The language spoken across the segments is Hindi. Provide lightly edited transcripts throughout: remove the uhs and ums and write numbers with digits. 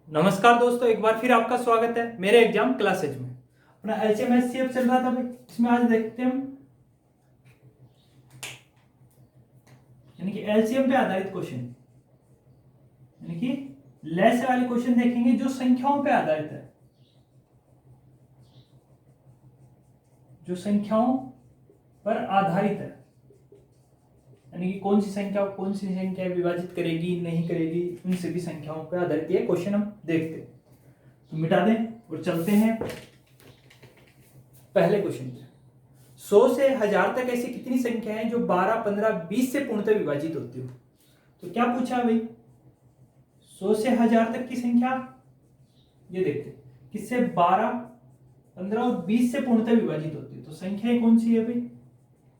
नमस्कार दोस्तों, एक बार फिर आपका स्वागत है मेरे एग्जाम क्लासेज में। अपना एलसीएम एचसीएफ चल रहा था भाई, इसमें आज देखते हैं हम यानी कि एलसीएम पे आधारित क्वेश्चन, यानी कि लेस वाले क्वेश्चन देखेंगे जो संख्याओं पे आधारित है, जो संख्याओं पर आधारित है, यानी कि कौन सी संख्या विभाजित करेगी नहीं करेगी, उन सभी संख्याओं पर आधारित ये क्वेश्चन हम देखते हैं। तो मिटा दें और चलते हैं पहले क्वेश्चन पे। 100 से 1000 तक ऐसी कितनी संख्या है जो 12, 15, 20 से पूर्णतः विभाजित होती हो। तो क्या पूछा भाई, 100 से 1000 तक की संख्या, ये देखते हैं किससे 12, 15 और 20 से पूर्णतः विभाजित होती है। तो संख्याएं कौन सी है भाई,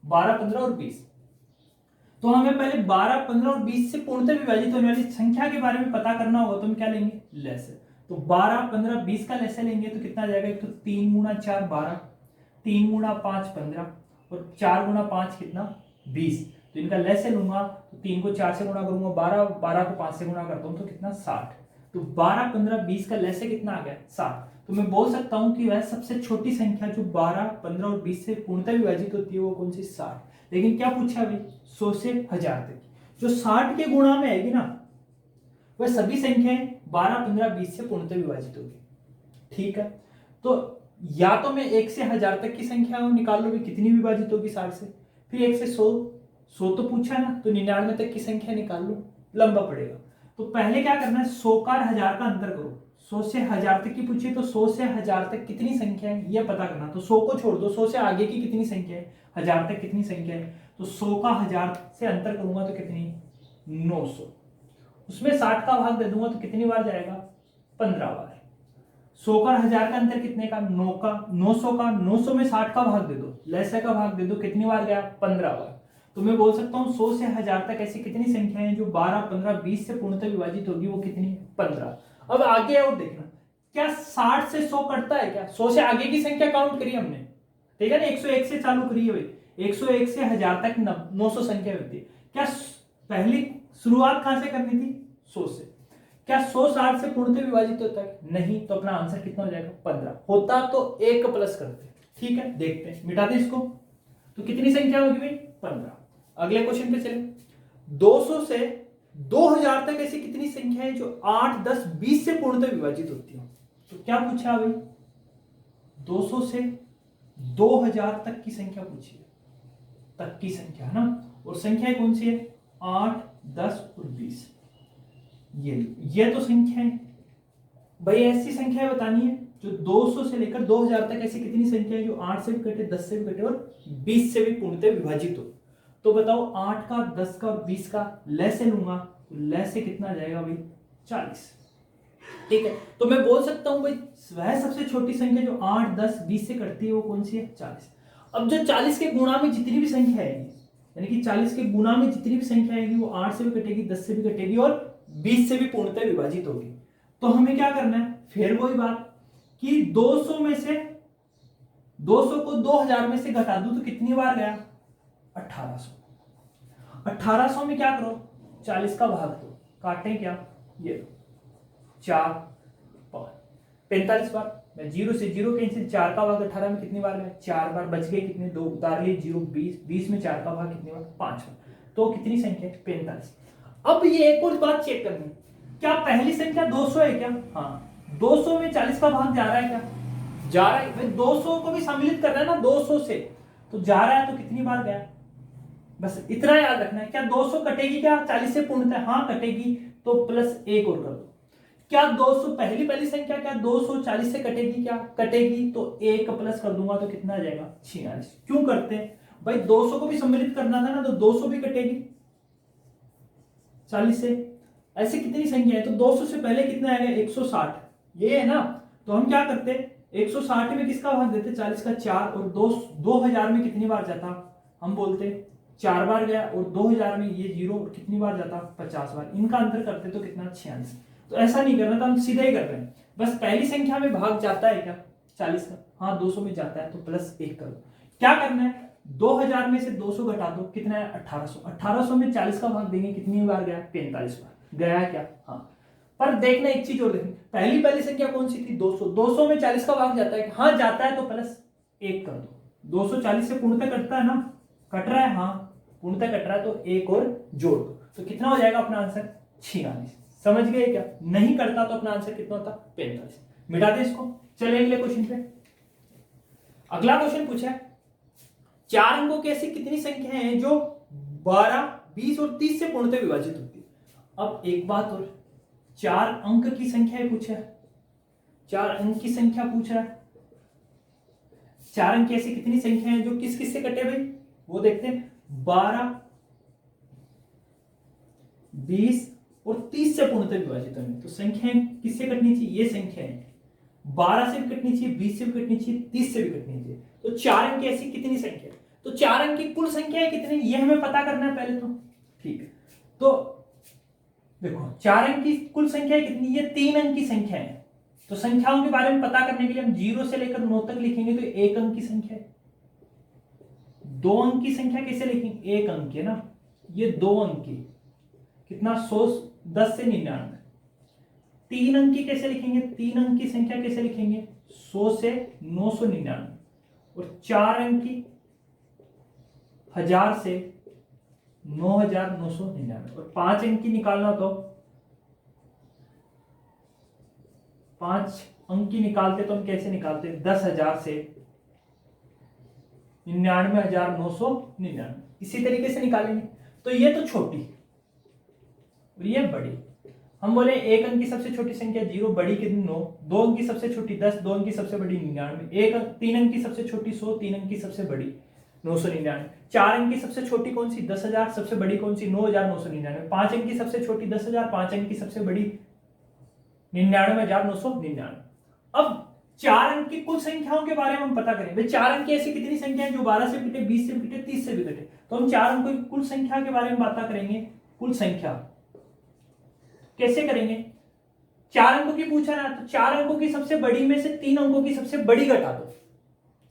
12, 15 और 20। तो हमें पहले 12, 15 और 20 से पूर्णतः विभाजित होने वाली संख्या के बारे में पता करना होगा, तो हम क्या लेंगे, लेस। तो 12, 15, 20 का लेस लेंगे तो कितना जाएगा, एक तो 3 गुना 4 12, 3 गुना 5 15 और 4 गुना 5 कितना 20। तो इनका लेस लूंगा तो 3 को 4 से गुणा करूंगा 12, 12 को 5 से गुणा करता हूं तो कितना 60। तो 12, 15, 20 का लेस कितना आ गया 60। तो मैं बोल सकता हूं कि वह सबसे छोटी संख्या जो 12, 15 और 20 से पूर्णतः विभाजित होती है वो कौन सी, 60। लेकिन क्या पूछा अभी, 100 से 1000 तक जो 60 के गुणा में आएगी ना, वह सभी संख्याएं 12, 15, 20 से पूर्णतः विभाजित होगी। ठीक है, तो या तो मैं 1 से 1000 तक की संख्या निकाल लो कितनी विभाजित होगी 60 से, फिर 1 से 100 तो पूछा ना, तो 99 तक की संख्या निकाल लो, लंबा पड़ेगा। तो पहले क्या करना है, 100 का 1000 का अंतर करो। 100 से 1000 तक की पूछी तो 100 से 1000 तक कितनी संख्या है यह पता करना। तो 100 को छोड़ दो, 100 से आगे की कितनी संख्या है, 1000 तक कितनी संख्या है। तो 100 का 1000 से अंतर करूंगा तो कितनी, 900। उसमें 60 का भाग दे दूंगा तो कितनी बार जाएगा, 15 बार। 100 का 1000 का अंतर कितने का, 9 का। 900 का 900 में 60 का भाग दे दो, लेसे का भाग दे दो, कितनी बार गया, 15 बार। तो मैं बोल सकता हूँ 100 से 1000 तक ऐसी कितनी संख्या है जो 12, 15, 20 से पूर्णतः विभाजित होगी, वो कितनी, 15। अब आगे और देखना, क्या 60 से 100 कटता है क्या, 100 से आगे की संख्या काउंट करी हमने, ठीक है ना, 101 से चालू करी है भाई, 101 से 1000 तक 900 संख्या होती है। क्या पहली शुरुआत कहां से करनी थी, 100 से। क्या 100 60 से पूर्णतः विभाजित होता है, नहीं। तो अपना आंसर कितना हो जाएगा, 15 होता तो 1 प्लस करते। ठीक है, देखते हैं, मिटा दें इसको। तो कितनी संख्या होगी भाई, 15। अगले क्वेश्चन पे चले। 200 से 2000 तक ऐसी कितनी संख्या है जो 8, 10, 20 से पूर्णतः विभाजित होती है। तो क्या पूछा भाई, 200 से 2000 तक की संख्या पूछी है, तक की संख्या है ना, और संख्या कौन सी है, 8, 10 और 20। ये तो संख्या है भाई, ऐसी संख्या बतानी है जो 200 से लेकर 2000 तक ऐसी कितनी संख्या है जो 8 से भी कटे, 10 से भी कटे और 20 से भी पूर्णतः विभाजित हो। तो बताओ 8 का, 10 का, 20 का लेस लूंगा तो लेस से कितना जाएगा भाई, 40। ठीक है, तो मैं बोल सकता हूं भाई वह सबसे छोटी संख्या जो 8, 10, 20 से कटती है वो कौन सी है, 40। अब जो 40 के गुणा में जितनी भी संख्या आएगी, यानी कि 40 के गुणा में जितनी भी संख्या आएगी वो 8 से भी कटेगी, 10 से भी कटेगी और 20 से भी पूर्णतः विभाजित होगी। तो हमें क्या करना है, फिर वही बात कि 200 में से 200 को 2000 में से घटा दूं तो कितनी बार गया, 1800। 1800 में क्या करो, 40 का भाग दो, काटे क्या, ये 4, 5, 45 बार। मैं 0 से 0 कैंसिल, 4 का भाग 18 में कितनी बार गया, 4 बार। बच गए कितने, 2 उतार लिए, 0, 20, 20 में 4 का भाग कितनी बार, 5 बार। तो कितनी संख्या है, 45। अब ये एक और बात चेक करनी, क्या पहली संख्या 200 है क्या, हाँ। 200 में 40 का भाग जा रहा है क्या, जा रहा है भाई। 200 को भी सम्मिलित कर रहा है ना 200 से, तो जा रहा है, तो कितनी बार गया, बस इतना याद रखना है। क्या 200 कटेगी क्या 40 से पूर्णतः, हाँ कटेगी, तो प्लस 1 और कर दो। क्या 200 पहली संख्या क्या 240 से कटेगी क्या, कटेगी, तो 1 प्लस कर दूंगा तो कितना आ जाएगा, 46। क्यों करते हैं भाई, 200 को भी सम्मिलित करना था ना, तो 200 भी कटेगी 40 से। ऐसे कितनी संख्या है, तो 200 से पहले कितना आएगा, 160, ये है ना। तो हम क्या करते, 160 में किसका भाग देते, 40 का 4, और 2000 में कितनी बार जाता, हम बोलते 4 बार गया, और 2000 में ये 0 कितनी बार जाता, 50 बार। इनका अंतर करते तो कितना, 46। तो ऐसा नहीं करना था, हम सीधा ही कर रहे हैं, बस पहली संख्या में भाग जाता है क्या 40 का, हाँ 200 में जाता है, तो प्लस 1 कर दो। क्या करना है, 2000 में से 200 घटा दो, कितना है, 1800। 1800 में 40 का भाग देंगे, कितनी बार गया, 45 बार गया क्या, हाँ। पर देखना एक चीज और देखनी, पहली संख्या कौन सी थी? 200। 200 में 40 का भाग जाता है? हाँ जाता है, तो प्लस 1 कर दो। 240 से पूर्णतः कटता है ना? कट रहा है, हाँ पूर्णतः कट रहा है, तो एक और जोड़ दो। तो कितना हो जाएगा अपना आंसर? 46। समझ गए क्या? नहीं करता तो अपना आंसर कितना होता? 45। मिटा दे इसको। चले अगले क्वेश्चन पे। अगला क्वेश्चन पूछा है, 4 अंकों की ऐसी कितनी संख्याएं हैं जो 12, 20 और 30 से पूर्णतः विभाजित होती है? अब एक बात और, 4 अंक की संख्या पूछा है, 4 अंक की संख्या पूछ रहा है। 4 अंक की ऐसी कितनी संख्या है जो किस किस से कटे भाई? वो देखते हैं। 12, 20 और 30 से पूर्णतः विभाजित होंगे। तो संख्याएं किससे कटनी चाहिए? ये संख्याएं 12 से भी कटनी चाहिए, 20 से भी कटनी चाहिए, 30 से भी कटनी चाहिए। तो 4 अंक की ऐसी कितनी संख्या? तो 4 अंक की कुल संख्या है कितनी, ये हमें पता करना है पहले तो। ठीक है, तो देखो 4 अंक की कुल संख्या कितनी? ये 3 अंक की संख्या है। तो संख्याओं के बारे में पता करने के लिए हम 0 से लेकर 9 तक लिखेंगे, तो 1 अंक की संख्या है। 2 अंक की संख्या कैसे लिखेंगे? 1 अंक है ना, ये 2 अंक की कितना? 100, 10 से 99। 3 अंक की कैसे लिखेंगे? 3 अंक की संख्या कैसे लिखेंगे? 100 से 999। और 4 अंक की 1000 से 9999। और 5 अंक की निकालना, तो 5 अंक की निकालते तो हम कैसे निकालते? 10,000 से 99,999। इसी तरीके से निकालेंगे। तो ये तो छोटी और ये बड़ी। हम बोले 1 अंक की सबसे छोटी संख्या 0, बड़ी कितनी? 9। 2 अंक की सबसे छोटी 10, 2 अंक की सबसे बड़ी 99। 3 अंक की सबसे छोटी 100, 3 अंक की सबसे बड़ी 999। 4 अंक की सबसे छोटी कौन सी? 10,000। सबसे बड़ी कौन सी? 9,999। 5 अंक की सबसे छोटी 10,000, 5 अंक की सबसे बड़ी 99,999। अब 4 अंक की कुल संख्याओं के बारे में हम पता करें। भाई 4 अंक की ऐसी कितनी संख्या है जो 12 से भी कटे, 20 से भी कटे, 30 से भी कटे? तो हम 4 अंकों की कुल संख्या के बारे में बात करेंगे। कुल संख्या कैसे करेंगे? 4 अंकों की पूछा ना, तो 4 अंकों की सबसे बड़ी में से 3 अंकों की सबसे बड़ी घटा दो।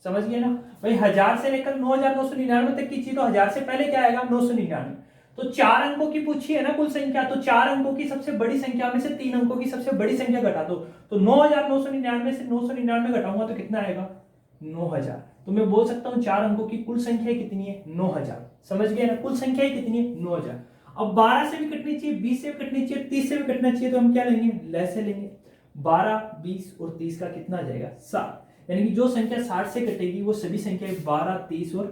समझ गए ना भाई? 1000 से लेकर 9,999 तक की चीज, तो 1000 से पहले क्या आएगा? 999। तो 4 अंकों की पूछी है ना कुल संख्या, तो 4 अंकों की सबसे बड़ी संख्या में से 3 अंकों की सबसे बड़ी संख्या घटा दो। तो 9,999 से 999 घटाऊंगा तो कितना आएगा? 9000। तो मैं बोल सकता हूं 4 अंकों की कुल संख्या कितनी है? 9000। समझ गए ना? कुल संख्या कितनी है? 9000। अब 12 से भी कटनी चाहिए, 20 से भी कटनी चाहिए, 30 से भी कटना चाहिए, तो हम क्या लेंगे? लैसे लेंगे। 12, 20 और 30 का कितना आ जाएगा? 60। यानी कि जो संख्या 60 से कटेगी वो सभी संख्या 12, 30 और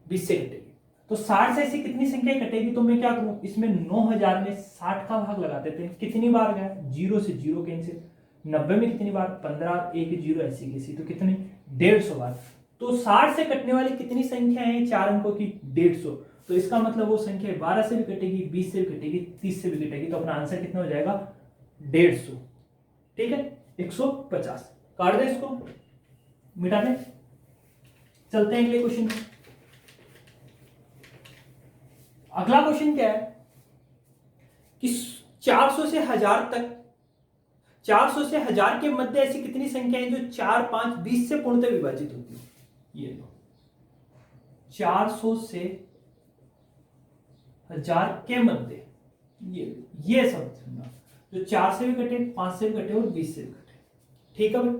20 से कटेगी। तो 60 से ऐसी कितनी संख्या कटेगी? तो मैं क्या करूं, इसमें 9000 में 60 का भाग लगा देते हैं। कितनी बार गया? 0 से 0 कैंसिल। 90 में कितनी बार? 15, 1 0 ऐसी कैसी, तो कितनी? 150 बार। तो 60 से कटने वाली कितनी संख्या है 4 अंकों की? 150। तो इसका मतलब वो संख्या 12 से भी कटेगी, 20 से भी कटेगी, 30 से भी कटेगी। तो अपना आंसर कितना हो जाएगा? 150। ठीक है, 150। काट दे इसको, मिटा दे। चलते हैं अगले क्वेश्चन पे। अगला क्वेश्चन क्या है कि 400 से 1000 तक, 400 से 1000 के मध्य ऐसी कितनी संख्या है जो 4, 5, 20 से पूर्णतः विभाजित होती है? ये लो, 400 से 1000 के मध्य, ये सब जो 4 से भी कटे, 5 से भी कटे और 20 से भी कटे। ठीक है भाई,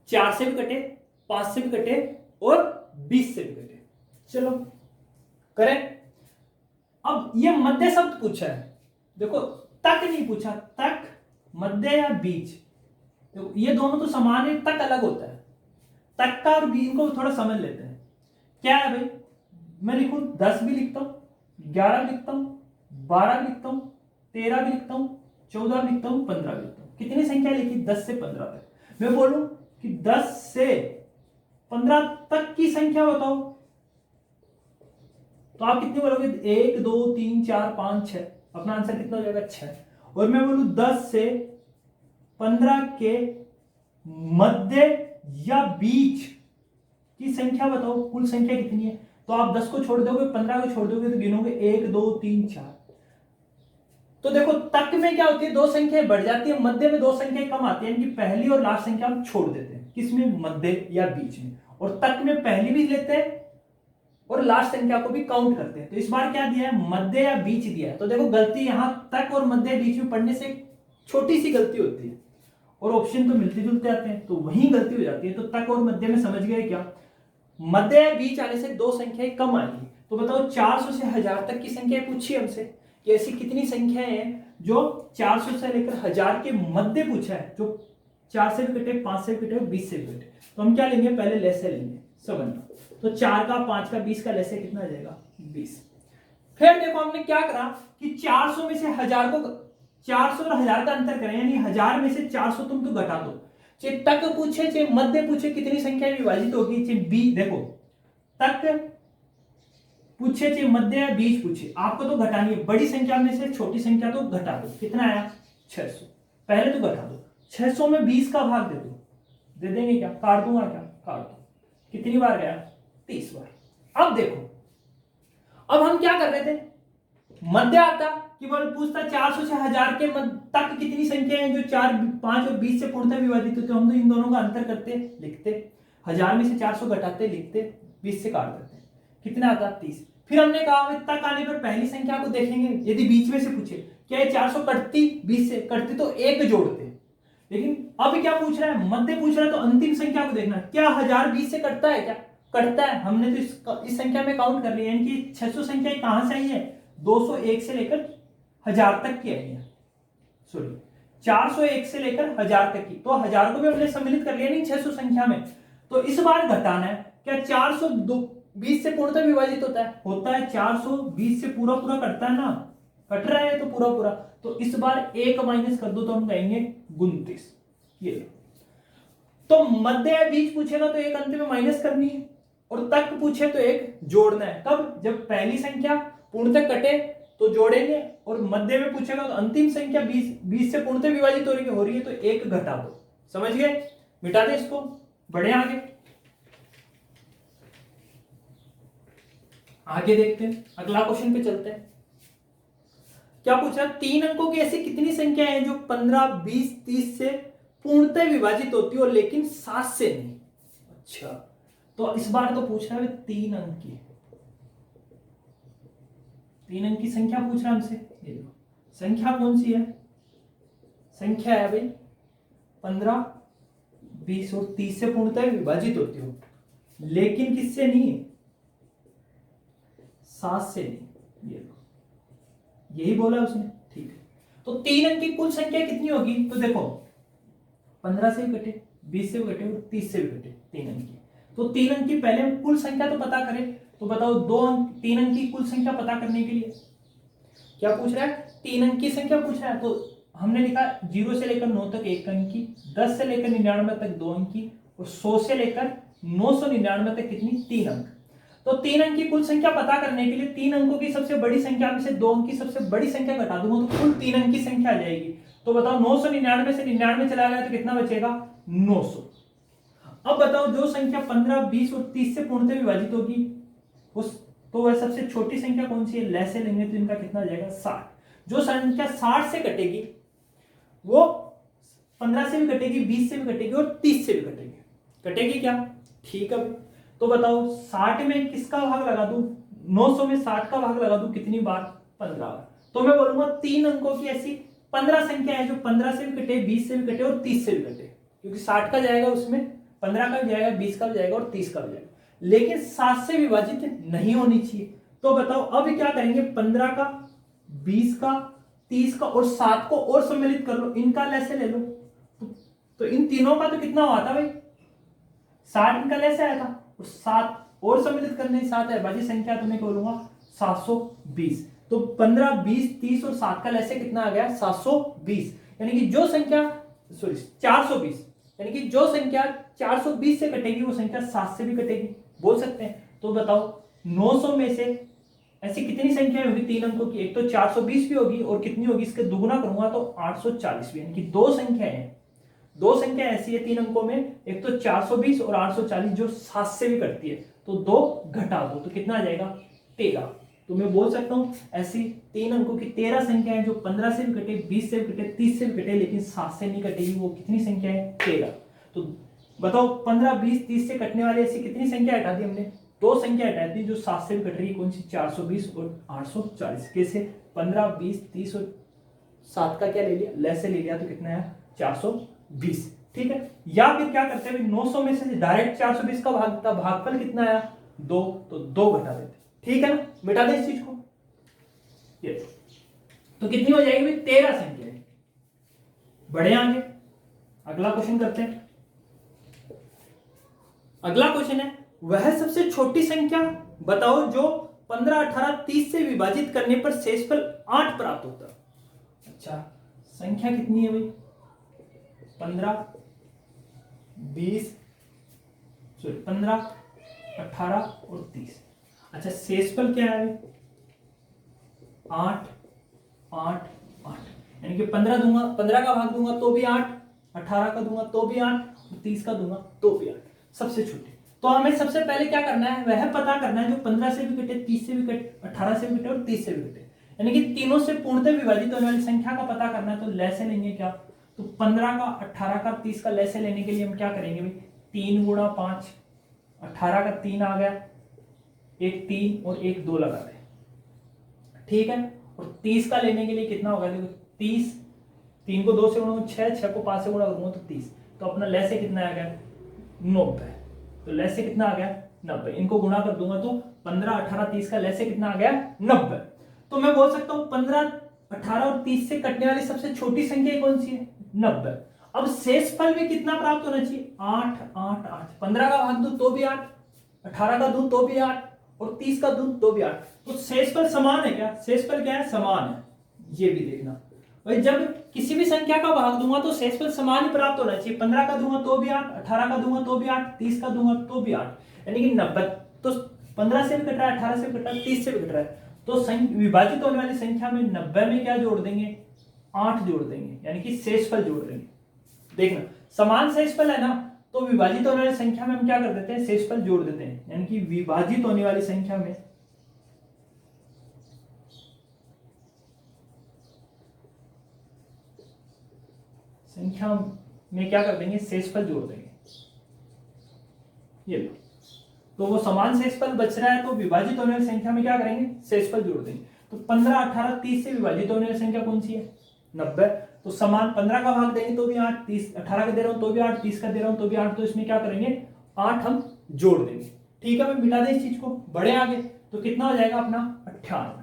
4 से भी कटे, 5 से भी कटे और 20 से भी कटे। चलो करें। अब ये मध्य शब्द पूछा है, देखो तक नहीं पूछा, तक, मध्य या बीच। देखो ये दोनों तो समान है, तक अलग होता है। तक का और बीच को थोड़ा समझ लेते हैं। क्या है भाई, मैं लिखूं 10 भी लिखता हूं, 11 भी लिखता हूं, 12 भी लिखता हूं, 13 भी लिखता हूं, 14 भी लिखता हूं, 15 भी लिखता हूं। कितनी संख्या लिखी? 10 से 15 तक। मैं बोलूं कि 10 से 15 तक की संख्या बताओ, तो आप कितनी बोलोगे? 1 2 3 4 5 6। अपना आंसर कितना हो जाएगा? 6। और मैं बोलूं 10 से 15 के मध्य या बीच की संख्या बताओ, कुल संख्या कितनी है? तो आप 10 को छोड़ दोगे, 15 को छोड़ दोगे, तो गिनोगे 1 2 3 4। तो देखो तक में क्या होती है, 2 संख्याएं बढ़ जाती है, मध्य में 2 संख्याएं कम आती है, यानी कि पहली और लास्ट संख्या हम छोड़ देते हैं। किसमें? मध्य या बीच में। और तक में पहली भी लेते हैं और लास्ट संख्या को भी काउंट करते हैं। तो इस बार क्या दिया है, मध्य या बीच दिया है। तो देखो गलती यहां तक और मध्य बीच में पढ़ने से छोटी सी गलती होती है और ऑप्शन तो मिलते जुलते आते हैं, तो वहीं गलती हो जाती है। तो तक और मध्य में समझ गए क्या, मध्य या बीच आने से दो संख्याएं कम आएंगी। तो बताओ 400 से 1000 तक की संख्याएं पूछी हमसे कि ऐसी कितनी संख्याएं हैं जो 400 से लेकर 1000 के मध्य पूछा है, जो 4 से भी कटे, 5 से भी कटे और 20 से भी कटे। तो हम क्या लेंगे, पहले लेसे लेंगे, समझना। तो 4 का 5 का 20 का लेसे कितना आ जाएगा, 20। फिर देखो हमने क्या करा कि 400 में से 1000 को, 400 और 1000 का अंतर करें, यानी 1000 में से 400 तुम तो घटा दो। चाहे तक पूछे चाहे मध्य पूछे, कितनी संख्या विभाजित होगी, चाहे बी, देखो तक पूछे चाहे मध्य या बीच पूछे, आपको तो घटानी है। बड़ी संख्या में से छोटी संख्या तो घटा दो। कितना आया, 600। पहले तो घटा दो, 600 में 20 का भाग दे दो, दे देंगे क्या, काट दूंगा क्या, काट दो। कितनी बार गया, 30 बार। अब देखो, अब हम क्या कर रहे थे, मध्य आता कि बोल पूछता 400 से 1000 के तक कितनी संख्या है जो 4, 5 और 20 से पूर्णतः विभाजित होते। हम तो इन दोनों का अंतर करते लिखते, 1000 में से 400 घटाते लिखते, 20 से काट देते, कितना आता, 30। फिर हमने कहा तक आने पर पहली संख्या को देखेंगे, यदि बीच में से पूछे क्या ये 400 कटती 20 से, कटती तो एक जोड़ते। लेकिन अब क्या पूछ रहा है, मध्य पूछ रहा है, तो अंतिम संख्या को देखना, क्या 1000 20 से कटता है, क्या कटता है। हमने तो इस संख्या में काउंट कर लिया, यानी कि 600 संख्या कहां से आई है, 201 से लेकर 1000 तक की आई है, सॉरी 401 से लेकर 1000 तक की। तो 1000 को भी हमने सम्मिलित कर लिया नहीं 600 संख्या में। तो इस बार घटाना है, क्या 420 से पूर्णतः विभाजित होता है 420 से पूरा पूरा कटता है ना, कट रहा है तो पूरा पूरा। तो इस बार एक माइनस कर दो तो हम कहेंगे 29। ये तो मध्य या बीच पूछेगा तो एक अंत में माइनस करनी है, और तक पूछे तो एक जोड़ना है। कब, जब पहली संख्या पूर्णतः कटे तो जोड़ेंगे, और मध्य में पूछेगा तो अंतिम संख्या 20 से पूर्णतः विभाजित हो रही है तो एक घटा दो। समझ गए, मिटा दे इसको, बढ़े आगे। आगे देखते हैं, अगला क्वेश्चन पे चलते हैं। क्या पूछा, 3 अंकों की ऐसी कितनी संख्या है जो 15, 20, 30 से पूर्णतः विभाजित होती है और लेकिन 7 से नहीं। अच्छा, तो इस बार तो पूछ रहा है 3 अंक की, 3 अंक की संख्या पूछ रहा है हमसे। ये देखो संख्या कौन सी है, संख्या है भाई 15, 20 और 30 से पूर्णतः विभाजित होती हो, लेकिन किससे नहीं, 7 से नहीं। ये यही बोला उसने, ठीक है। तो 3 अंक की कुल संख्या कितनी होगी, तो देखो 15 से भी कटे, 20 से भी कटे और 30 से भी कटे 3 अंक की। तो 3 अंक की पहले हम कुल संख्या तो पता करें। तो बताओ 3 अंक की कुल संख्या पता करने के लिए क्या पूछ रहा है, 3 अंक की संख्या पूछ रहा है। तो हमने लिखा 0 से लेकर 9 तक 1 अंक की, 10 से लेकर 99 तक 2 अंक की, और 100 से लेकर 999 तक कितनी, 3 अंक। तो 3 अंक की कुल संख्या पता करने के लिए 3 अंकों की सबसे बड़ी संख्या में से 2 अंक की सबसे बड़ी संख्या घटा दूंगा तो कुल 3 अंक की संख्या आ जाएगी। तो बताओ 999 से 99 चला गया तो कितना बचेगा, 900। अब बताओ जो संख्या 15, 20 और 30 से पूर्णतः विभाजित होगी उस, तो वह सबसे छोटी संख्या कौन सी है, लैसे लेंगे तो इनका कितना आ जाएगा, 60। जो संख्या 60 से कटेगी वो 15 से भी कटेगी, 20 से भी कटेगी और 30 से भी कटेगी। कटेगी क्या, ठीक है। तो बताओ 60 में किसका भाग लगा दूं, 900 में 60 का भाग लगा दूं, कितनी बार, 15 बार। तो मैं बोलूंगा 3 अंकों की ऐसी 15 संख्या है जो 15 से भी कटे, 20 से भी कटे और 30 से भी कटे, क्योंकि 60 का जाएगा उसमें, 15 का भी जाएगा, 20 का भी जाएगा और 30 का भी जाएगा, लेकिन 7 से विभाजित नहीं होनी चाहिए। तो बताओ अब क्या करेंगे, 15 का, 20 का, 30 का और 7 को और सम्मिलित कर लो, इनका लैसे ले लो। तो इन तीनों का तो कितना हुआ था भाई, 60 इनका लैसे आया था, 7 और सम्मिलित करने 7 है, बाकी संख्या तो मैं बोलूंगा 720। तो 15, 20, 30 और 7 का लैसे कितना आ गया, 720। यानी कि जो संख्या, सॉरी 420, यानी कि जो संख्या 420 से कटेगी वो संख्या 7 से भी कटेगी, बोल सकते हैं। तो बताओ 900 में से ऐसी कितनी संख्या होगी 3 अंकों की, एक तो 420 भी होगी और कितनी होगी, इसके दुगुना करूंगा तो 840 भी, यानी कि दो संख्या ऐसी है 3 अंकों में, एक तो 420 और 840 जो 7 से भी कटती है, तो 2 घटा दो तो कितना आ जाएगा, 13। तो मैं बोल सकता हूं ऐसी 3 अंकों की 13 संख्या है जो 15 से भी कटे, 20 से भी कटे, 30 से भी कटे, लेकिन 7 से नहीं कटेगी। वो कितनी संख्या है, 13। तो बताओ 15, 20, 30 से कटने वाली ऐसी कितनी संख्या हटा दी हमने, दो संख्या हटा दी जो 7 से भी कट रही है, कौन सी? 420 और 840। कैसे? 15, 20, 30 और 7 का क्या ले लिया? लेस से ले लिया, तो कितना है? 420। ठीक है। या फिर क्या करते हैं, 900 में से डायरेक्ट 420 का भाग था, भागफल कितना आया? 2, तो 2 घटा देते। ठीक है ना, मिटा दे इस चीज को। ये तो कितनी हो जाएगी भाई? 13 संख्या है। बढ़े आगे, अगला क्वेश्चन करते हैं। अगला क्वेश्चन है, वह सबसे छोटी संख्या बताओ जो 15, 18, 30 से विभाजित करने पर शेषफल 8 प्राप्त होता है। अच्छा, संख्या कितनी है भाई? 15, 20, सॉरी 15, 18 और 30। अच्छा, शेषफल क्या है? 8, 8, 8। यानी कि 15 दूंगा, 15 का भाग दूंगा तो भी 8, 18 का दूंगा तो भी 8, 30 का दूंगा तो भी 8। सबसे छोटे। तो हमें सबसे पहले क्या करना है? वह पता करना है जो 15 से भी कटे, 30 से भी कटे, 18 से भी कटे और 30 से भी कटे, यानी कि तीनों से पूर्णतः विभाजित होने वाली संख्या का पता करना है। तो लैसे लेंगे क्या? तो 15 का, 18 का, 30 का लैसे लेने के लिए हम क्या करेंगे भाई? 3 गुणा 5, 18 का 3 आ गया, एक 3 और एक 2 लगा दे। ठीक है। और 30 का लेने के लिए कितना होगा? देखो 30, 3 को 2 से गुणा 6, 6 को 5 से गुणा करूंगा तो 30। तो अपना लैसे कितना आ गया? 90। तो लैसे कितना आ गया? 90। इनको गुणा कर दूंगा तो 15, 18, 30 का लैसे कितना आ गया? 90। तो मैं बोल सकता हूं 15, 18 और 30 से कटने वाली सबसे छोटी संख्या कौन सी है? 90। अब शेषफल में कितना प्राप्त होना चाहिए? 8, 8, 8। 15 का भाग दूं तो भी 8, 18 का दूं तो भी 8 और 30 का दूं तो भी 8। तो शेषफल समान है क्या? शेषफल क्या है? समान है। ये भी देखना भाई, जब किसी भी संख्या का भाग दूंगा तो शेषफल समान ही प्राप्त होना चाहिए। 15 का दूंगा तो भी 8, 18 का दूंगा तो भी 8, 30 का दूंगा तो भी 8, यानी कि 90। तो 15 से भी कट रहा है, 18 से भी कट रहा है, 30 से भी कट रहा है, तो विभाजित होने वाली संख्या में 90 में क्या जोड़ देंगे? 8 जोड़ देंगे, यानी कि शेषफल जोड़ देंगे। देखना, समान शेषफल है ना, तो विभाजित होने वाली संख्या में हम क्या कर देते हैं? शेषफल जोड़ देते हैं, यानी कि विभाजित होने वाली संख्या में क्या कर देंगे? शेषफल जोड़ देंगे। ये लो, तो वो समान शेषफल बच रहा है, तो विभाजित होने वाली संख्या में क्या करेंगे? शेषफल जोड़ देंगे। तो 15, 18, 30 से विभाजित होने वाली संख्या कौन सी है? 90। तो समान 15 का भाग देंगे तो भी 8, 30, 18 का दे रहा हूं तो भी 8, 30 का दे रहा हूं तो भी 8, तो इसमें क्या करेंगे? 8 हम जोड़ देंगे। ठीक है, मैं मिटा दें इस चीज को। बड़े आगे, तो कितना हो जाएगा अपना? 98।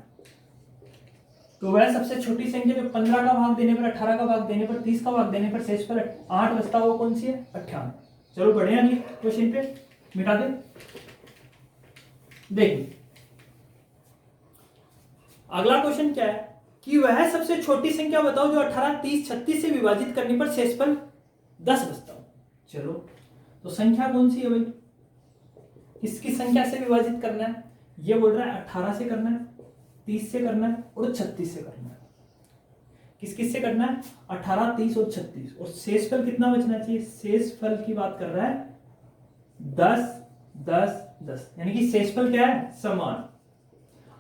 तो वह सबसे छोटी संख्या जो 15 का भाग देने पर, 18 का भाग देने पर, 30 का भाग देने पर शेषफल 8 बचता हुआ कौन सी है? 98। चलो बढ़िया, नहीं क्वेश्चन पे मिटा दे। देखिए अगला क्वेश्चन क्या है कि वह सबसे छोटी संख्या बताओ जो 18, 30, 36 से विभाजित करने पर शेषफल 10 बचता हो। चलो, तो संख्या कौन सी है भाई? किसकी संख्या से विभाजित करना है? ये बोल रहा है 18 से करना है, 30 से करना है और 36 से करना है। किस किस से करना है? 18, 30 और 36। और शेषफल कितना बचना चाहिए? शेषफल की बात कर रहा है 10, 10, 10, यानी कि शेषफल क्या है? समान।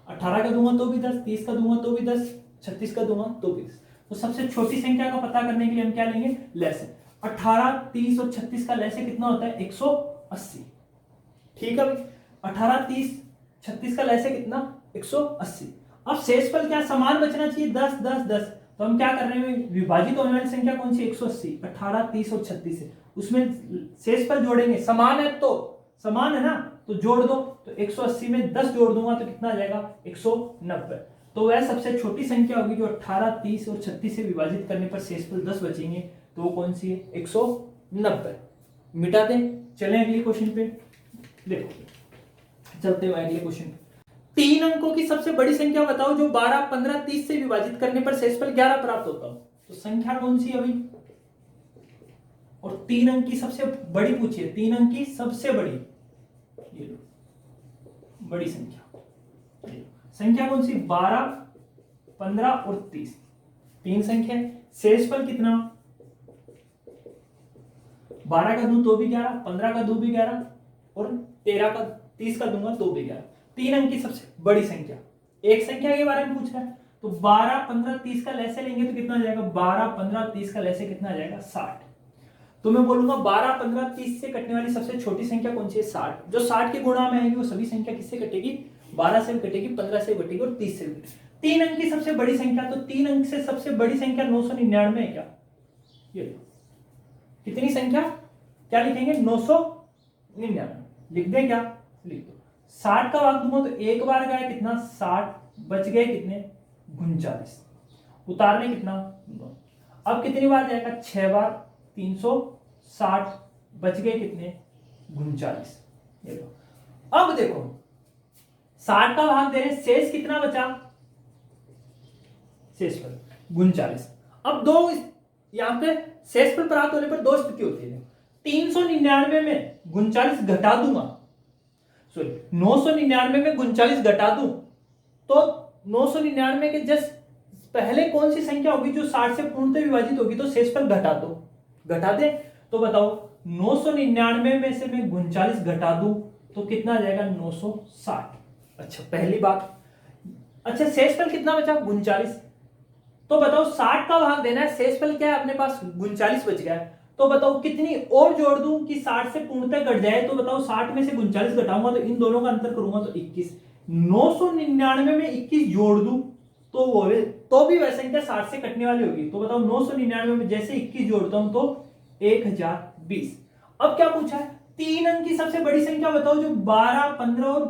18 का दूंगा तो भी 10, 30 का दूंगा तो भी 10, 36 का दूंगा तो भी 10। तो सबसे छोटी संख्या का पता करने के लिए हम क्या लेंगे? लैसे। 18, 30 और 36 का लैसे कितना होता है? 180। ठीक है भाई, 18, 30, 36 का लैसे कितना? 180। अब शेषफल क्या समान बचना चाहिए? 10, 10, 10। तो हम क्या कर रहे हैं? विभाजित होने वाली संख्या कौन सी? 180। 18, 30 और 36 है, उसमें शेषफल जोड़ेंगे। समान है तो समान है ना, तो जोड़ दो। तो 180 में 10 जोड़ दूंगा तो कितना आ जाएगा? 190। तो वह सबसे छोटी संख्या होगी जो 18, 30 और 36 से विभाजित करने पर शेषफल 10 बचेंगे। तो वो कौन सी है? 190। मिटा दें। चलें अगले क्वेश्चन पे। देखो चलते हुए अगले क्वेश्चन। 3 अंकों की सबसे बड़ी संख्या बताओ जो 12, 15, 30 से विभाजित करने पर शेषफल 11 प्राप्त होता हो। तो संख्या कौन सी है भाई? और 3 अंक की सबसे बड़ी पूछी है। 3 अंक की सबसे बड़ी, ये लो बड़ी संख्या। संख्या कौन सी? 12, 15 और 30। 3 संख्या। शेषफल कितना? 12 का दूं तो भी 11, 15 का दूं भी 11 और 13 का 30 का दूंगा तो भी 11। 3 अंक की सबसे बड़ी संख्या। एक संख्या के बारे में पूछ रहा है, तो 12, 15, 30 का लैसे लेंगे तो कितना आ जाएगा? 12, 15, 30 का लैसे कितना आ जाएगा? 60। तो मैं बोलूंगा 12, 15, 30 से कटने वाली सबसे छोटी संख्या कौन सी है? 60। जो 60 के गुणा में आएगी वो सभी संख्या किससे कटेगी? 12 से कटेगी, 15 से कटेगी और 30 से कटेगी। 3 अंक की सबसे बड़ी संख्या, तो 3 अंक से सबसे बड़ी संख्या 999 है क्या? ये कितनी संख्या क्या लिखेंगे? 999। लिख दे क्या? लिख दो। 60 का भाग दूंगा तो एक बार गया कितना? 60, बच गए कितने? 39। उतारने कितना? 9। अब कितनी बार जाएगा? 6 बार, 360, बच गए कितने? 39। देखो अब देखो 60 का भाग दे रहे, शेष कितना बचा? शेषफल 39। अब दो यहां पे शेषफल प्राप्त होने पर दो स्थिति होती है। 399 में 39 घटा दूंगा, सॉरी 999 में 39 घटा दूं तो 999 के जस्ट पहले कौन सी संख्या होगी जो 60 से पूर्णतः विभाजित होगी? तो शेषफल घटा दो, घटा दे तो बताओ 999 में से मैं 39 घटा दूं तो कितना आ जाएगा? 960। अच्छा पहली बात। अच्छा शेषफल कितना बचा? 39। तो बताओ 60 का भाग देना है, शेषफल क्या है अपने पास? 39 बच गया है। तो बताओ कितनी और जोड़ दूं कि 60 से पूर्णतः घट जाए? तो बताओ 60 में से 39 घटाऊंगा तो इन दोनों का अंतर करूंगा तो 21। 999 में 21 जोड़ दूं तो वो तो भी वह संख्या 60 से कटने वाली होगी। तो बताओ 999 में जैसे 21 जोड़ता हूं तो 1020। अब क्या पूछा है? 3 अंक की सबसे बड़ी संख्या बताओ जो 12, 15 और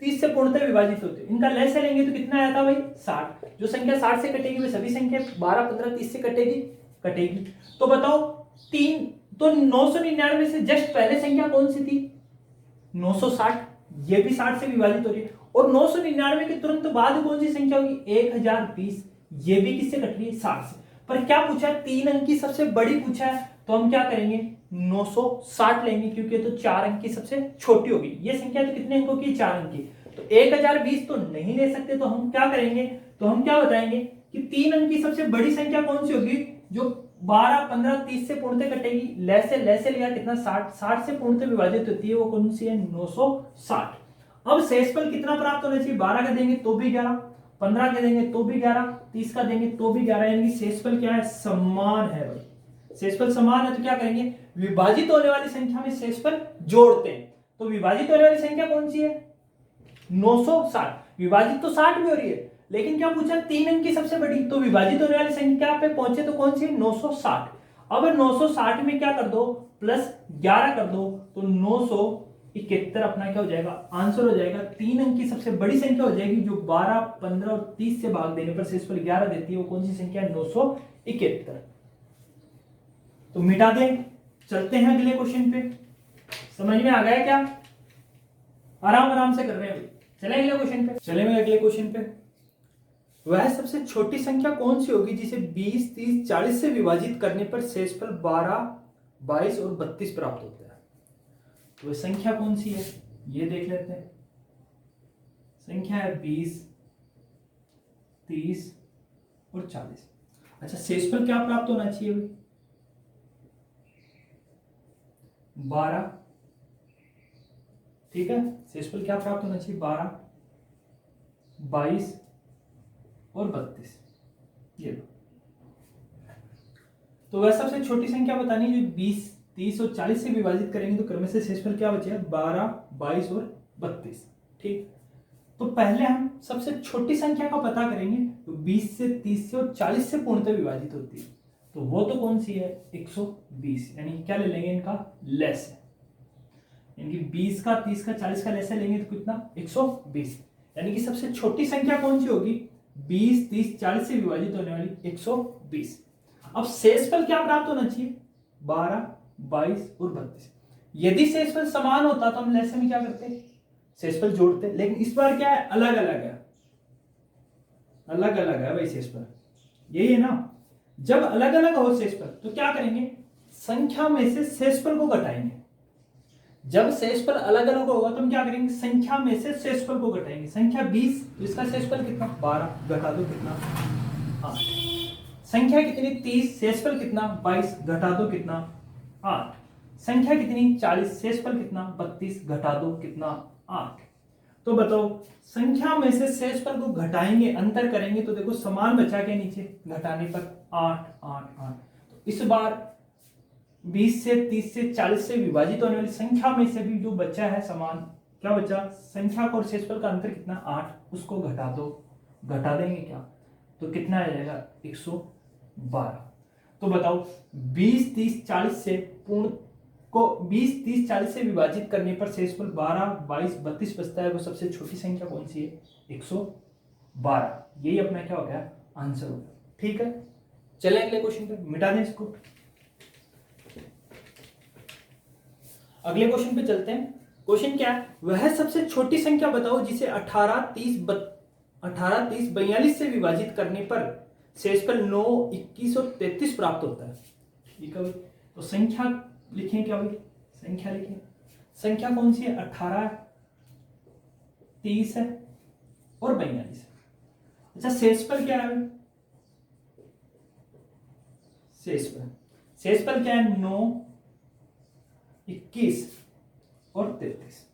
30 से पूर्णतः विभाजित होते हैं। इनका लय से लेंगे तो कितना आया था भाई? 60। जो संख्या 60 से कटेगी वे सभी संख्या 12, 15, 30 से कटेगी। तो बताओ 3, तो 999 में से जस्ट पहले संख्या कौन सी थी? 960। ये भी 60 से विभाजित हो रही है। और 999 के तुरंत बाद कौन सी संख्या होगी? 1020। ये भी किससे कट रही है? 60 से। पर क्या पूछा है? 3 अंक की सबसे बड़ी पूछा है तो हम क्या करेंगे? 960 लेंगे क्योंकि तो 4 अंक की सबसे छोटी होगी। ये संख्या तो कितने अंकों की? 4 अंक की। तो 1020 तो नहीं ले सकते, तो हम क्या करेंगे? तो हम क्या बताएंगे कि 3 अंक की सबसे बड़ी संख्या कौन सी होगी जो 12, 15, 30 से पूर्णतः कटेगी? लय से लिया कितना? 60। 60 से पूर्णतः विभाजित होती है वो कौन सी है? 960। अब शेषफल कितना प्राप्त होना चाहिए? 12 का देंगे तो भी 11, 15 का देंगे तो भी 11, 30 का देंगे तो भी 11। यानी शेषफल क्या है? समान है भाई। शेषफल समान है तो क्या करेंगे? विभाजित होने वाली संख्या में शेषफल जोड़ते हैं। तो विभाजित होने वाली संख्या कौन सी है? 960। विभाजित तो 60 में हो रही है, लेकिन क्या पूछा? 3 अंक की सबसे बड़ी। तो विभाजित होने वाली संख्या पे पहुंचे तो कौन सी है? 960। अब 960 में क्या कर दो? प्लस 11 कर दो तो 971 अपना क्या हो जाएगा? आंसर हो जाएगा। 3 अंक की सबसे बड़ी संख्या हो जाएगी जो 12, 15 और 30 से भाग देने पर शेषफल 11 देती है। वो कौन सी संख्या है? 971। तो मिटा दें। चलते हैं अगले क्वेश्चन पे। समझ में आ गया क्या? आराम आराम से कर रहे हैं। चले अगले क्वेश्चन पे। चलेंगे अगले क्वेश्चन पे। वह सबसे छोटी संख्या कौन सी होगी जिसे 20, 30, 40 से विभाजित करने पर शेषफल 12, 22 और 32 प्राप्त होता है? तो वह संख्या कौन सी है ये देख लेते हैं। संख्या है 20, 30 और 40। अच्छा शेषफल क्या प्राप्त होना चाहिए भाई? 12। ठीक है, शेषफल क्या प्राप्त होना चाहिए? 12, 22 और 32। ये तो वह सबसे छोटी संख्या बतानी है जो 20, 30 और 40 से विभाजित करेंगे तो क्रम से शेषफल क्या बचेगा? 12, 22 और 32। ठीक, तो पहले हम सबसे छोटी संख्या का पता करेंगे तो 20 से, 30 से और 40 से पूर्णतः विभाजित होती है। तो वो तो कौन सी है? 120। यानी क्या ले लेंगे? इनका लेस है। यानी कि 20 का, 30 का, 40 का लेस लेंगे तो कितना? 120। यानी कि सबसे छोटी संख्या कौन सी होगी? 20, 30, 40 से विभाजित होने वाली 120। अब शेषफल क्या प्राप्त होना चाहिए? 12, 22 और 32। यदि शेषफल समान होता तो हम लेस में क्या करते? शेषफल जोड़ते। लेकिन इस बार क्या है? अलग अलग है। अलग अलग है भाई शेषफल, यही है ना। जब अलग अलग हो शेषफल तो क्या करेंगे? संख्या में से शेषफल को घटाएंगे। जब शेषफल अलग अलग होगा तो हम क्या करेंगे? संख्या में से शेषफल को घटाएंगे। संख्या 20, इसका शेषफल कितना? 12, घटा दो कितना? 8। संख्या कितनी? 30, शेषफल कितना? 22, घटा दो कितना? 8। संख्या कितनी? 40, शेषफल कितना? 32, घटा दो कितना? 8। तो बताओ संख्या में से शेषफल को घटाएंगे, अंतर करेंगे तो देखो समान बचा के नीचे घटाने पर 8, 8, 8। तो इस बार 20 से 30 से 40 से विभाजित होने वाली संख्या में से भी जो बच्चा है समान, क्या बचा, संख्या का और शेषफल का अंतर कितना 8, उसको घटा दो, घटा देंगे क्या, तो कितना आ जाएगा 112। तो बताओ 20 30 40 से पूर्ण को 20 30 40 से विभाजित करने पर शेषफल 12 22 32 बचता है, वो सबसे छोटी संख्या कौन सी है 112। यही अपना क्या हो गया आंसर हो गया। ठीक है, चले अगले क्वेश्चन पे, मिटा दें इसको। अगले क्वेश्चन पे चलते हैं। क्वेश्चन क्या है, वह सबसे छोटी संख्या बताओ जिसे 18 30 42 से विभाजित करने पर शेषफल 9 21 और 33 प्राप्त होता है। ठीक है भाई, तो संख्या लिखें क्या भाई, संख्या लिखें, संख्या कौन सी है 18 30 है और 42 है। अच्छा शेषफल क्या है, शेषफल क्या है 9 21 और 33।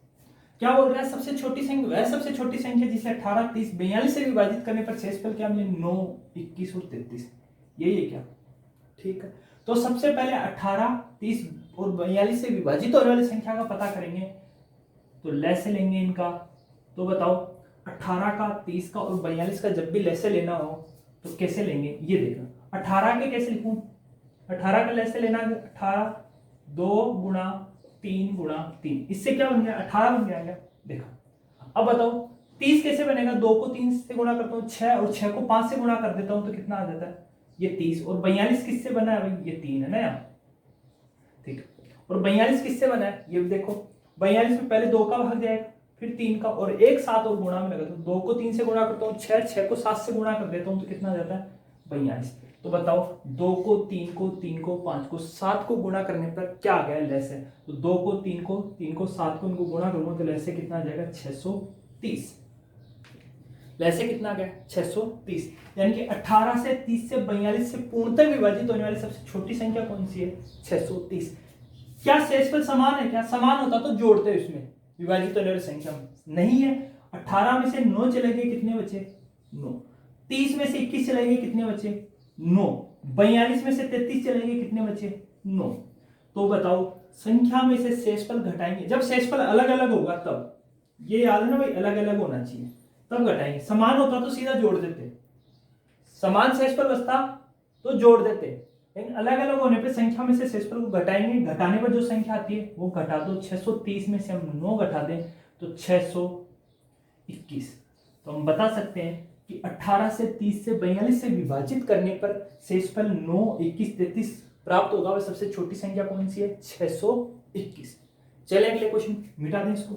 क्या बोल रहा है, सबसे छोटी संख्या, वह सबसे छोटी संख्या जिसे 18 30 42 से विभाजित करने पर शेषफल क्या मिले 9 21 और 33, यही है क्या। ठीक है, तो सबसे पहले 18 30 और 42 से विभाजित होने वाली संख्या का पता करेंगे, तो लैसे लेंगे इनका। तो बताओ 18 का 30 का और 42 का जब भी लैसे लेना हो तो कैसे लेंगे, ये देखना। 18 के कैसे लिखूं, 18 का लैसे लेना 18 2 गुणा 3 गुणा 3, इससे क्या बन गया 18 बन गया। देखा, अब बताओ 30 कैसे बनेगा, 2 को 3 से गुणा करता हूँ 6 और 6 को 5 से गुणा कर देता हूं तो कितना आ जाता है ये 30। और 42 किससे बना है भाई, ये 3 है ना यहाँ। ठीक है, और 42 किससे बना है, ये देखो 42 में पहले 2 का भाग जाएगा फिर 3 का और एक साथ और गुणा में लगा, तो 2 को 3 से गुणा करता हूँ 6 6 को 7 से गुणा कर देता हूँ तो कितना आ जाता है 42। तो बताओ 2 को 3 को 3 को 5 को 7 को गुणा करने पर क्या आ गया लेस है, तो 2 को 3 को 3 को 7 को इनको गुणा करूंगा तो लेस कितना आ जाएगा 630। लेसे कितना आ गया 630, यानी कि 18 से 30 से 42 से पूर्णतः विभाजित होने वाली सबसे छोटी संख्या कौन सी है 630। क्या शेषफल समान है, क्या समान होता तो जोड़ते इसमें विभाजित होने वाली संख्या में, नहीं है। 18 में से 9 चले गए कितने बचे 9, 30 में से 21 चले गए कितने बचे 9, 42 में से 33 चले गए कितने बचे 9। तो बताओ संख्या में से शेषफल घटाएंगे, जब शेषफल अलग अलग होगा तब, ये याद ना भाई अलग अलग होना चाहिए तब घटाएंगे। समान होता तो सीधा जोड़ देते, समान शेषफल बचता तो जोड़ देते, लेकिन अलग अलग होने पे संख्या में से शेषफल को घटाएंगे, घटाने पर जो संख्या आती है वो घटा दो। 630 में से हम 9 घटा दें तो 621। तो हम बता सकते हैं कि 18 से 30 से 42 से विभाजित करने पर शेषफल 9 21 33 प्राप्त होगा। वह सबसे छोटी संख्या कौन सी है 621। चले अगले क्वेश्चन, मिटा दें इसको।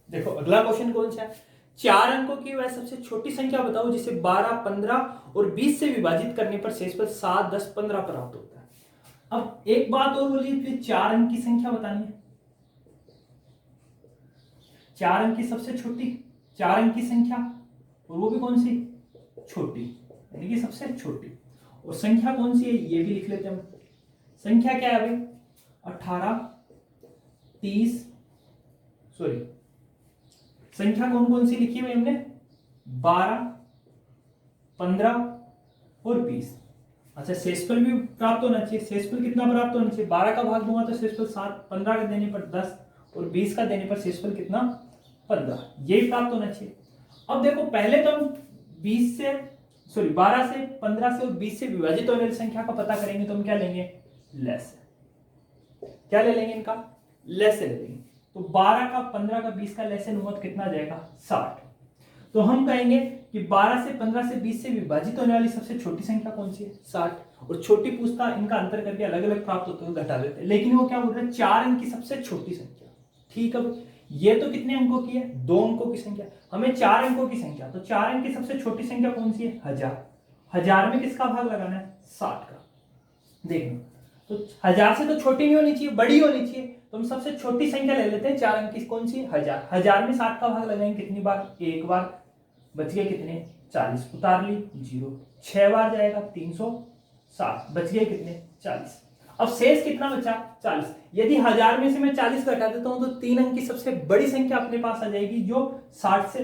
देखो अगला क्वेश्चन कौन सा है, 4 अंकों की वह सबसे छोटी संख्या बताओ जिसे 12 15 और 20 से विभाजित करने पर शेषफल 7 10 15 प्राप्त होता है। अब एक बात और बोलिए, फिर 4 अंक की संख्या बतानी है, 4 अंक की सबसे छोटी 4 अंक की संख्या, और वो भी कौन सी छोटी, यानी कि सबसे छोटी। और संख्या कौन सी है ये भी लिख लेते हैं हम। संख्या क्या है भाई 18 30 सॉरी संख्या कौन कौन सी लिखी है हमने 12 15 और 20। अच्छा शेषफल भी प्राप्त होना चाहिए, शेषफल कितना प्राप्त होना चाहिए 12 का भाग दूंगा तो शेषफल 7, 15 का देने पर 10 और 20 का देने पर शेषफल कितना 15, यही प्राप्त होना चाहिए। अब देखो पहले तो हम 12 से 15 से और 20 से विभाजित होने वाली संख्या का पता करेंगे, तो हम क्या लेंगे लेस, क्या ले लेंगे इनका लेस ले लेंगे। तो 12 का 15 का 20 का लेसन हुआ तो कितना आ जाएगा 60। तो हम कहेंगे कि 12 से 15 से 20 से विभाजित होने वाली सबसे छोटी संख्या कौन सी है 60। और छोटी पूछता इनका अंतर करके अलग अलग प्राप्त होते हैं घटा देते हैं, लेकिन वो क्या बोल रहे हैं 4 अंक की सबसे छोटी संख्या। ठीक है, ये तो कितने अंकों की है 2 अंकों की संख्या, हमें 4 अंकों की संख्या, तो 4 अंक की सबसे छोटी संख्या कौन सी है 1000। 1000 में किसका भाग लगाना है 60 का। देखना तो 1000 से तो छोटी नहीं होनी चाहिए बड़ी होनी चाहिए, तो हम सबसे छोटी संख्या ले लेते हैं 4 अंक की, कौन सी 1000। 1000 में 60 का भाग लगाएंगे कितनी बार एक बार, बच गए कितने 40, उतार ली 0, 6 बार जाएगा 360, बच गए कितने 40। अब शेष कितना बचा 40। यदि 1000 में से मैं 40 घटा देता हूं तो 3 अंक की सबसे बड़ी संख्या अपने पास आ जाएगी जो 60 से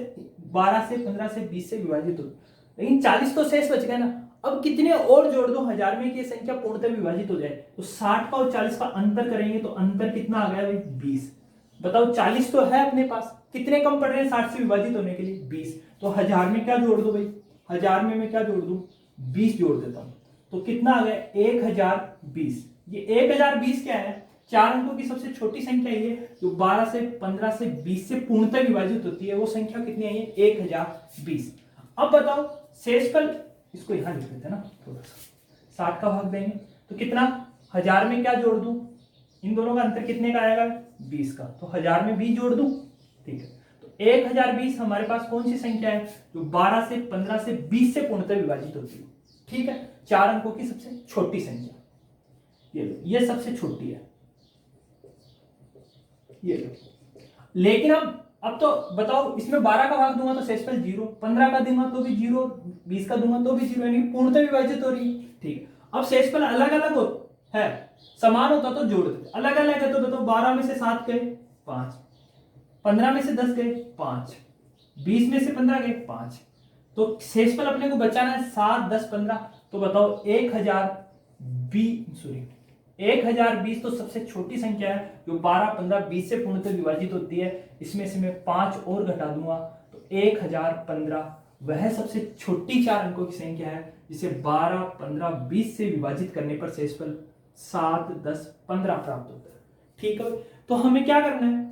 12 से 15 से 20 से विभाजित हो, लेकिन 40 तो शेष बच गया ना। अब कितने और जोड़ दो 1000 में कि ये संख्या पूर्णतः विभाजित हो जाए। तो 60 का और 40 का अंतर करेंगे तो अंतर कितना आ गया भाई 20। बताओ 40 तो है अपने पास, कितने कम पड़ रहे हैं 60 से विभाजित होने के लिए 20। तो 1000 में क्या जोड़ दो भाई, 1000 में मैं क्या जोड़ दूं 20 जोड़ देता हूं। तो कितना आ गया 1020। ये 1020 क्या है, 4 अंकों की सबसे छोटी संख्या ये जो 12 से 15 से 20 से पूर्णतः विभाजित होती है, वो संख्या कितनी आई है 1020। अब बताओ शेषफल, इसको यहां लिख देते हैं ना थोड़ा सा, 60 का भाग देंगे तो कितना 1000 में क्या जोड़ दूं, इन दोनों का अंतर कितने का आएगा 20 का, तो 1000 में 20 जोड़ दूं। ठीक है, तो 1020 हमारे पास कौन सी संख्या है जो 12 से 15 से 20 से पूर्णतः विभाजित होती है। ठीक है, 4 अंकों की सबसे छोटी संख्या, ये लो, ये सबसे छोटी है, ये लो। लेकिन अब तो बताओ इसमें 12 का भाग दूंगा तो शेषफल 0, 15 का दूंगा तो भी 0, 20 का दूंगा तो भी 0, यानी पूर्णतः विभाजित हो रही है। ठीक है, अब शेषफल अलग अलग हो है, समान होता तो जोड़ देते, अलग अलग है तो बताओ 12 में से 7 गए 5, 15 में से 10 गए 5, 20 में से 15 गए 5, तो शेषफल अपने को बचाना है 7, 10, 15। तो बताओ 1020 तो सबसे छोटी संख्या है जो 12, 15, 20 से पूर्णतः विभाजित होती है। इसमें से मैं 5 और घटा दूंगा तो 1015 वह सबसे छोटी 4 अंकों की संख्या है जिसे 12, 15, 20 से विभाजित करने पर शेषफल 7, 10, 15 प्राप्त होता है। ठीक है, तो हमें क्या करना है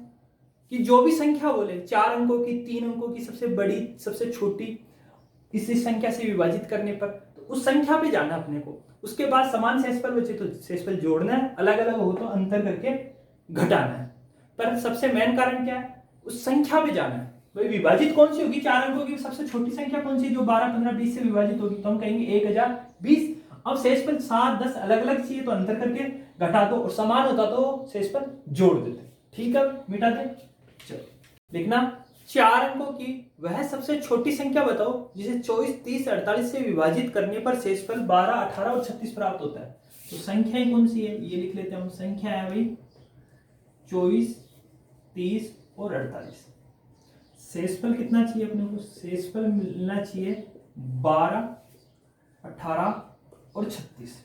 कि जो भी संख्या बोले 4 अंकों की, 3 अंकों की, सबसे बड़ी सबसे छोटी, इस संख्या से विभाजित करने पर तो उस संख्या पे जाना अपने को। उसके बाद समान शेषफल बचे तो शेषफल जोड़ना है, अलग अलग हो तो अंतर करके घटाना है। पर सबसे मेन कारण क्या है, उस संख्या पे जाना है। भाई विभाजित कौन सी होगी 4 अंकों की सबसे छोटी संख्या कौन सी जो 12, 15, 20 से विभाजित होगी, तो हम कहेंगे 1020। अब शेषफल 7, 10 अलग अलग चाहिए तो अंतर करके घटा दो, और समान होता तो शेषफल जोड़ देते। ठीक है, मिटा दे। चलो लिखना 4 अंकों की वह सबसे छोटी संख्या बताओ जिसे 24, 30, 48 से विभाजित करने पर शेषफल 12, 18 और 36 प्राप्त होता है। तो संख्याएं कौन सी है ये लिख लेते हैं हम। संख्या है भाई 24, 30 और 48। शेषफल कितना चाहिए अपने को, शेषफल मिलना चाहिए 12, 18 और 36।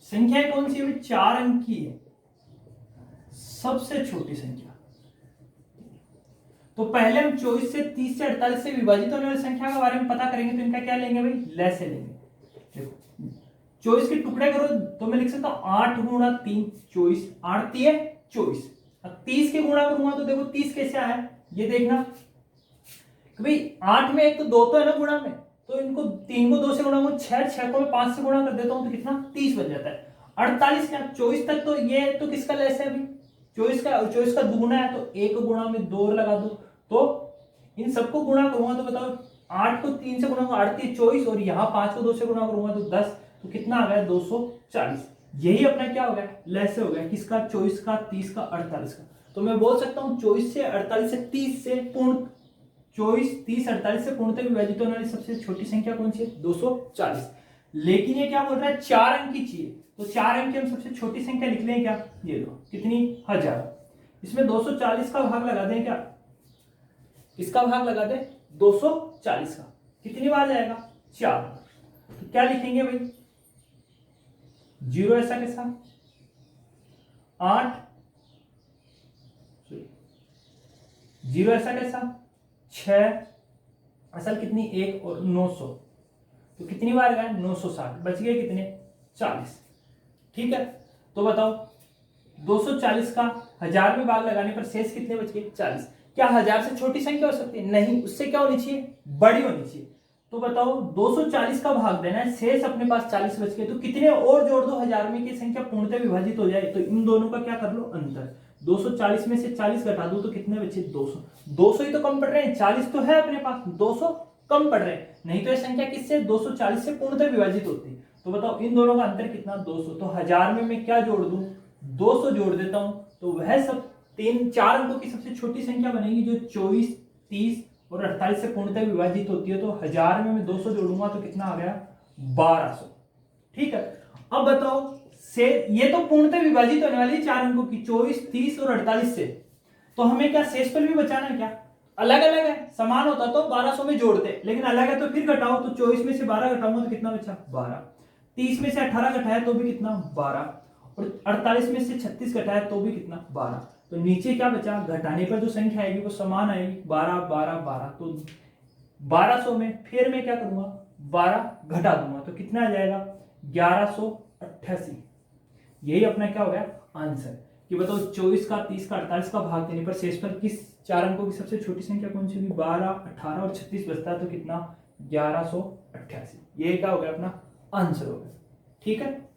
संख्याएं कौन सी है भाई 4 अंक की है, सबसे छोटी संख्या। तो पहले हम 24 से 30 से 48 से विभाजित होने वाली संख्या के बारे में पता करेंगे, तो इनका क्या लेंगे भाई लैसे लेंगे। देखो 24 के टुकड़े करो तो मैं लिख सकता हूं 8 गुणा 3 24, 8 3 24। अब 30 के गुणा करूंगा तो देखो 30 कैसे आया, ये देखना कि भाई 8 में एक तो 2 तो है ना गुणा में, तो इनको 3 को 2 से गुणा करूं 6, 6 को मैं 5 से गुणा कर देता हूं तो कितना 30 बन जाता है। 48 क्या 24 तक, तो ये तो किसका लेस है अभी 24 का दुगुना है, तो 1 गुणा में 2 लगा दो, तो इन सबको गुणा करूंगा तो बताओ 8 को 3 से गुणा करूंगा 8 3 24, और यहाँ 5 को 2 से गुणा करूंगा तो 10, तो कितना आ गया 240। यही अपना क्या हो गया लेस हो गया, किसका 24 का, 30 का, 48 का। तो मैं बोल सकता हूँ 24 से 48 से 30 से पूर्ण 24, 30, 48 से पूर्णतः विभाजित होने वाली सबसे छोटी संख्या कौन सी है 240। लेकिन ये क्या बोल रहा है 4 अंक की चाहिए, तो 4 अंक की हम सबसे छोटी संख्या लिख लें क्या, ये लो कितनी 1000। इसमें 240 का भाग लगा दें क्या, इसका भाग लगा दे 240 का, कितनी बार जाएगा 4। तो क्या लिखेंगे भाई 0 ऐसा कैसा 8, 0 ऐसा कैसा 6, असल कितनी 1 और 900, तो कितनी बार गए 960, बच गए कितने 40। ठीक है, तो बताओ 240 का 1000 में भाग लगाने पर शेष कितने बच गए 40। क्या 1000 से छोटी संख्या हो सकती है, नहीं, उससे क्या होनी चाहिए बड़ी होनी चाहिए। तो बताओ 240 का भाग देना है, शेष अपने पास 40 बच गए, तो कितने और जोड़ दो 1000 में की संख्या पूर्णतः विभाजित हो जाए, तो इन दोनों का क्या कर लो अंतर, 240 में से 40 घटा दो तो कितने बचे 200। 200 ही तो कम पड़ रहे हैं, 40 तो है अपने पास, 200 कम पड़ रहे हैं, नहीं तो ये संख्या किससे 240 से पूर्णतः विभाजित होती। तो बताओ इन दोनों का अंतर कितना 200, तो 1000 में मैं क्या जोड़ दूं 200 जोड़ देता हूं, तो वह सब 4 अंकों की सबसे छोटी संख्या बनेगी जो 24, 30 और 48 से पूर्णतः विभाजित होती है। तो 1000 में मैं 200 जोड़ूंगा तो कितना आ गया 1200। ठीक है, अब बताओ से ये तो पूर्णतः विभाजित होने वाली 4 अंकों की 24, 30 और 48 से, तो हमें क्या शेषफल भी बचाना है क्या, अलग अलग है, समान होता तो 1200 में जोड़ते, लेकिन अलग है तो फिर घटाओ, तो 24 में से 12 घटाऊंगा तो कितना बचा 12, 30 में से 18 घटाया तो भी कितना 12, और 48 में से 36 घटाया तो भी कितना 12। तो नीचे क्या बचा, घटाने पर जो संख्या आएगी वो समान आएगी 12 12 12, तो 1200 में फिर मैं क्या करूंगा 12 घटा दूंगा तो कितना आ जाएगा 1188। यही अपना क्या हो गया आंसर, कि बताओ 24 का 30 का 48 का भाग देने पर शेषफल किस चार अंकों की सबसे छोटी संख्या कौन सी होगी, 12 18 और 36 बचता है तो कितना 1188। ये क्या हो गया अपना आंसर हो गया। ठीक है।